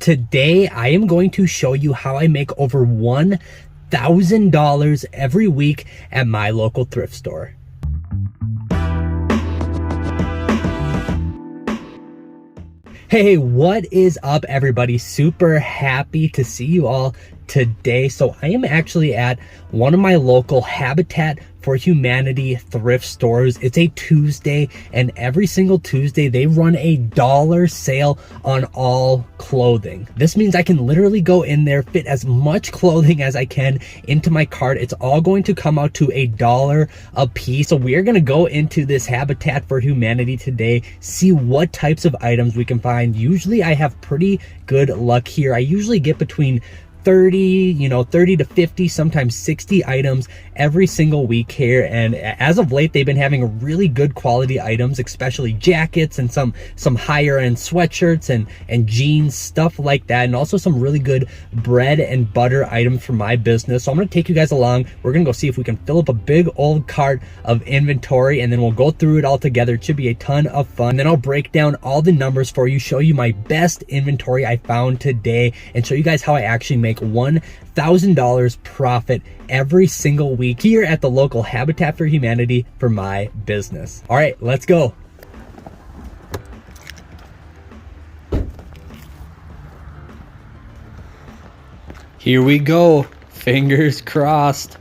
Today, I am going to show you how I make over $1,000 every week at my local thrift store. Hey, what is up, everybody? Super happy to see you all today. So I am actually at one of my local Habitat for Humanity thrift stores. It's a Tuesday, and every single Tuesday they run a $1 sale on all clothing. This means I can literally go in there, fit as much clothing as I can into my cart. It's all going to come out to $1 a piece. So we're going to go into this Habitat for Humanity today, see what types of items we can find. Usually I have pretty good luck here. I usually get between 30 to 50, sometimes 60 items every single week here. And as of late, they've been having really good quality items, especially jackets and some higher end sweatshirts and jeans, stuff like that. And also some really good bread and butter items for my business. So I'm going to take you guys along. We're going to go see if we can fill up a big old cart of inventory, and then we'll go through it all together. It should be a ton of fun. And then I'll break down all the numbers for you, show you my best inventory I found today, and show you guys how I actually make $1,000 profit every single week here at the local Habitat for Humanity for my business. All right, let's go. Here we go. Fingers crossed.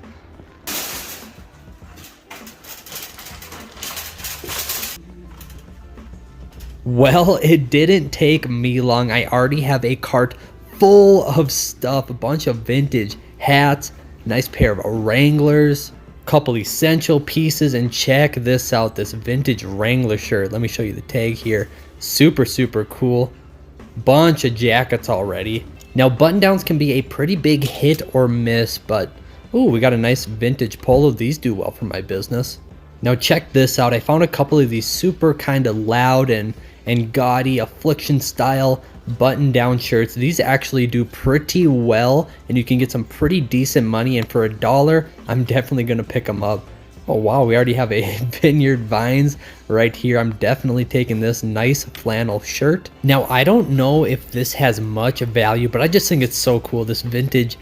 Well, it didn't take me long. I already have a cart full of stuff, a bunch of vintage hats, nice pair of Wranglers, couple essential pieces, and check this out, this vintage Wrangler shirt. Let me show you the tag here. Super cool. Bunch of jackets already. Now button downs can be a pretty big hit or miss, but ooh, we got a nice vintage polo. These do well for my business. Now check this out. I found a couple of these super kind of loud and gaudy affliction style button down shirts. These actually do pretty well, and you can get some pretty decent money, and for $1 I'm definitely going to pick them up. Oh wow, we already have a Vineyard Vines right here. I'm definitely taking this nice flannel shirt. Now I don't know if this has much value, but I just think it's so cool, this vintage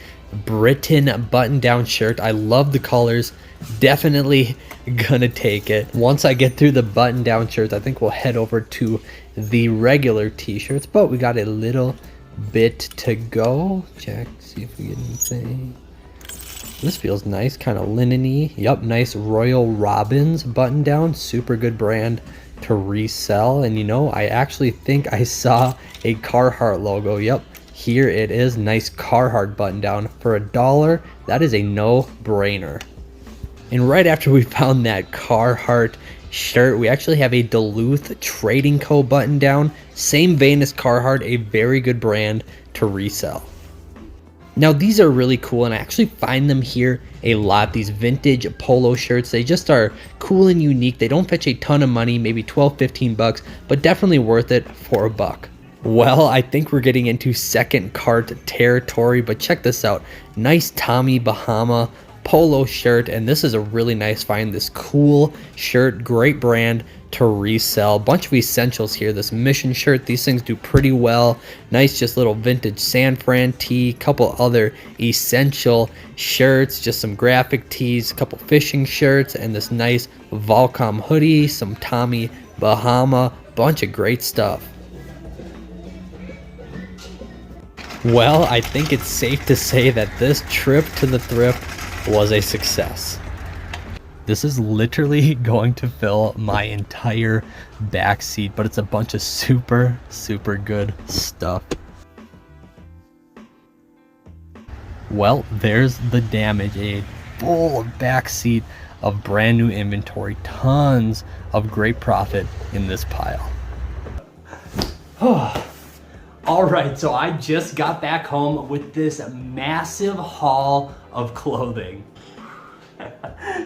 Britain button down shirt. I love the colors. Definitely gonna take it. Once I get through the button down shirts, I think we'll head over to the regular t-shirts, but we got a little bit to go. Check, see if we get anything. This feels nice, kind of linen-y. Yep, nice Royal Robins button down. Super good brand to resell. And you know, I actually think I saw a Carhartt logo. Yep, here it is. Nice Carhartt button down for $1. That is a no-brainer. And right after we found that Carhartt shirt, we actually have a Duluth Trading Co. button down. Same vein as Carhartt, a very good brand to resell. Now these are really cool, and I actually find them here a lot. These vintage polo shirts, they just are cool and unique. They don't fetch a ton of money, maybe 12-15 bucks, but definitely worth it for $1. Well, I think we're getting into second cart territory, but check this out. Nice Tommy Bahama polo shirt, and this is a really nice find. This cool shirt, great brand to resell. Bunch of essentials here. This Mission shirt, these things do pretty well. Nice, just little vintage San Fran tee, couple other essential shirts, just some graphic tees, couple fishing shirts, and this nice Volcom hoodie, some Tommy Bahama, bunch of great stuff. Well, I think it's safe to say that this trip to the thrift was a success. This is literally going to fill my entire back seat, but it's a bunch of super good stuff. Well, there's the damage. A full back seat of brand new inventory. Tons of great profit in this pile. All right, so I just got back home with this massive haul of clothing.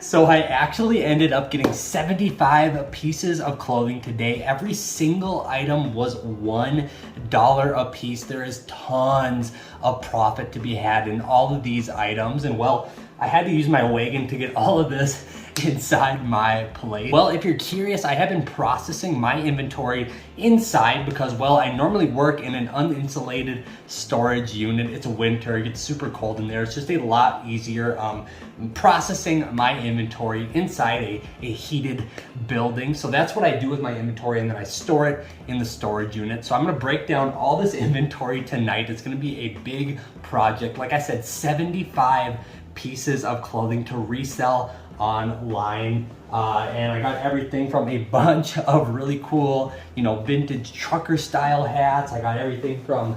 So I actually ended up getting 75 pieces of clothing today. Every single item was $1 a piece. There is tons of profit to be had in all of these items. And well, I had to use my wagon to get all of this inside my plate. Well, if you're curious, I have been processing my inventory inside because, well, I normally work in an uninsulated storage unit. It's winter, it gets super cold in there. It's just a lot easier processing my inventory inside a heated building. So that's what I do with my inventory, and then I store it in the storage unit. So I'm gonna break down all this inventory tonight. It's gonna be a big project. Like I said, 75 pieces of clothing to resell online, and I got everything from a bunch of really cool, vintage trucker style hats. I got everything from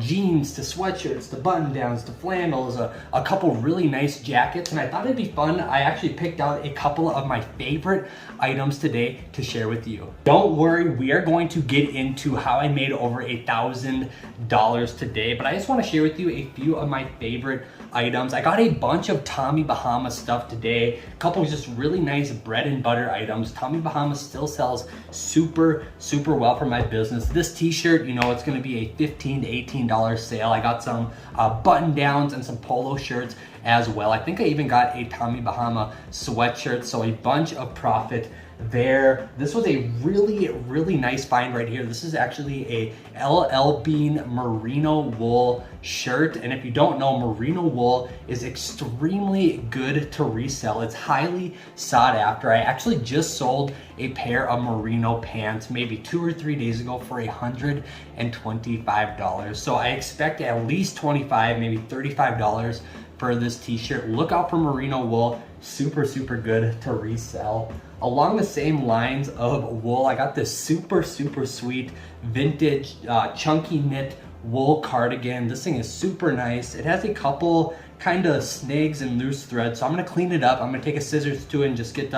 jeans to sweatshirts to button downs to flannels, a couple really nice jackets, and I thought it'd be fun. I actually picked out a couple of my favorite items today to share with you. Don't worry, we are going to get into how I made over $1,000 today, but I just want to share with you a few of my favorite items. I got a bunch of Tommy Bahama stuff today, a couple of just really nice bread and butter items. Tommy Bahama still sells super well for my business. This t-shirt, it's going to be a $15 to $18 sale. I got some button downs and some polo shirts as well. I think I even got a Tommy Bahama sweatshirt, so a bunch of profit there. This was a really nice find right here. This is actually a LL Bean merino wool shirt, and if you don't know, merino wool is extremely good to resell. It's highly sought after. I actually just sold a pair of merino pants maybe 2 or 3 days ago for $125. So I expect at least $25, maybe $35 for this t-shirt. Look out for merino wool, super good to resell. Along the same lines of wool, I got this super sweet vintage chunky knit wool cardigan. This thing is super nice. It has a couple kind of snags and loose threads, so I'm gonna clean it up. I'm gonna take a scissors to it and just get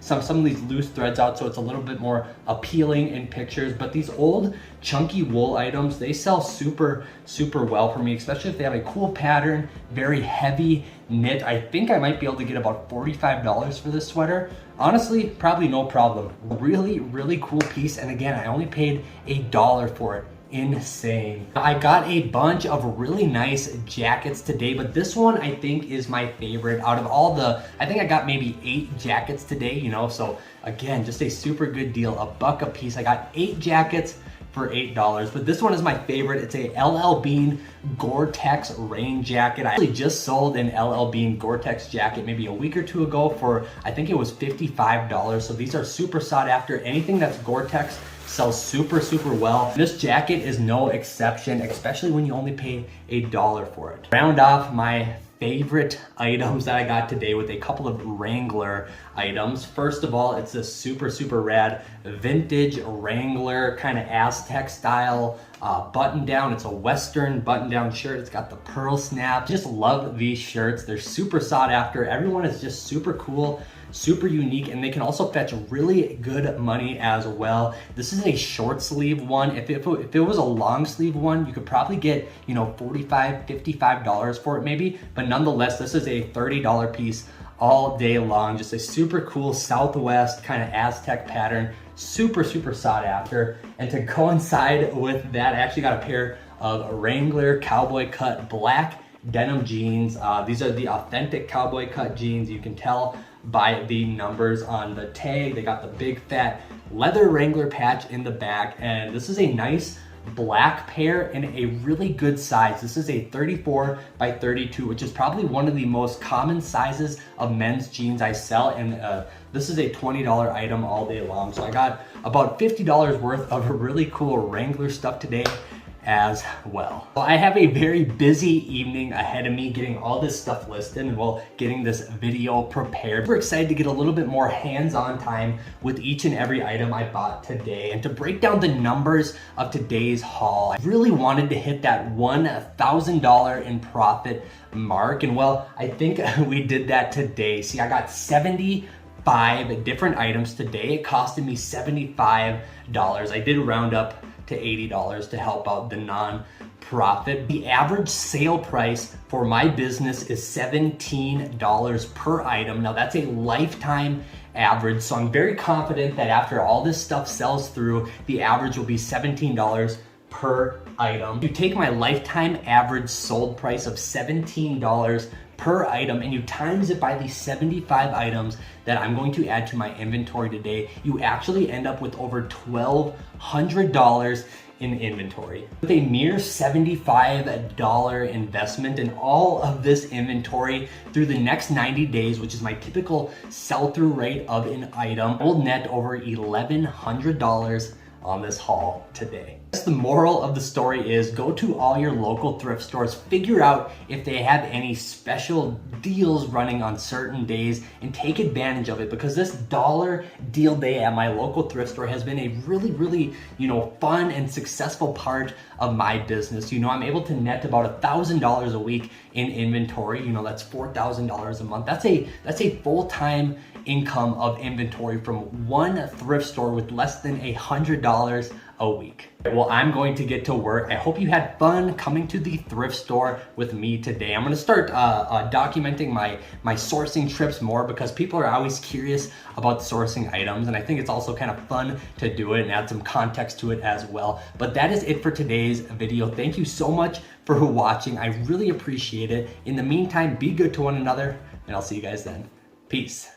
some of these loose threads out so it's a little bit more appealing in pictures. But these old chunky wool items, they sell super well for me, especially if they have a cool pattern, very heavy knit. I think I might be able to get about $45 for this sweater. Honestly, probably no problem. Really cool piece, and again, I only paid $1 for it. Insane. I got a bunch of really nice jackets today, but this one I think is my favorite out of all I think I got maybe 8 jackets today, so again, just a super good deal, $1 a piece. I got 8 jackets for $8, but this one is my favorite. It's a LL Bean Gore-tex rain jacket. I actually just sold an LL Bean Gore-tex jacket maybe a week or two ago for, I think it was $55. So these are super sought after. Anything that's Gore-tex sells super well. This jacket is no exception, especially when you only pay $1 for it. Round off my favorite items that I got today with a couple of Wrangler items. First of all, it's this super rad vintage Wrangler kind of Aztec style button down. It's a Western button down shirt. It's got the pearl snap. Just love these shirts. They're super sought after. Everyone is just super cool, super unique, and they can also fetch really good money as well. This is a short sleeve one. If it was a long sleeve one, you could probably get, $45, $55 for it maybe, but nonetheless, this is a $30 piece all day long. Just a super cool Southwest kind of Aztec pattern, super sought after. And to coincide with that, I actually got a pair of Wrangler cowboy cut black denim jeans. These are the authentic cowboy cut jeans. You can tell by the numbers on the tag. They got the big fat leather Wrangler patch in the back, and this is a nice black pair in a really good size. This is a 34 by 32, which is probably one of the most common sizes of men's jeans I sell, and this is a $20 item all day long. So I got about $50 worth of really cool Wrangler stuff today as well. Well, I have a very busy evening ahead of me getting all this stuff listed and getting this video prepared. We're excited to get a little bit more hands-on time with each and every item I bought today. And to break down the numbers of today's haul, I really wanted to hit that $1,000 in profit mark. And I think we did that today. See, I got 75 different items today. It costed me $75. I did round up to $80 to help out the non-profit. The average sale price for my business is $17 per item. Now that's a lifetime average, so I'm very confident that after all this stuff sells through, the average will be $17 per item. You take my lifetime average sold price of $17 per item and you times it by the 75 items that I'm going to add to my inventory today, you actually end up with over $1,200 in inventory. With a mere $75 investment in all of this inventory through the next 90 days, which is my typical sell-through rate of an item, I will net over $1,100 on this haul today. The moral of the story is go to all your local thrift stores, figure out if they have any special deals running on certain days and take advantage of it, because this dollar deal day at my local thrift store has been a really, fun and successful part of my business. I'm able to net about $1,000 a week in inventory. That's $4,000 a month. That's a full-time income of inventory from one thrift store with less than $100 a week. Well, I'm going to get to work. I hope you had fun coming to the thrift store with me today. I'm going to start documenting my sourcing trips more, because people are always curious about sourcing items, and I think it's also kind of fun to do it and add some context to it as well. But that is it for today's video. Thank you so much for watching. I really appreciate it. In the meantime, be good to one another, and I'll see you guys then. Peace.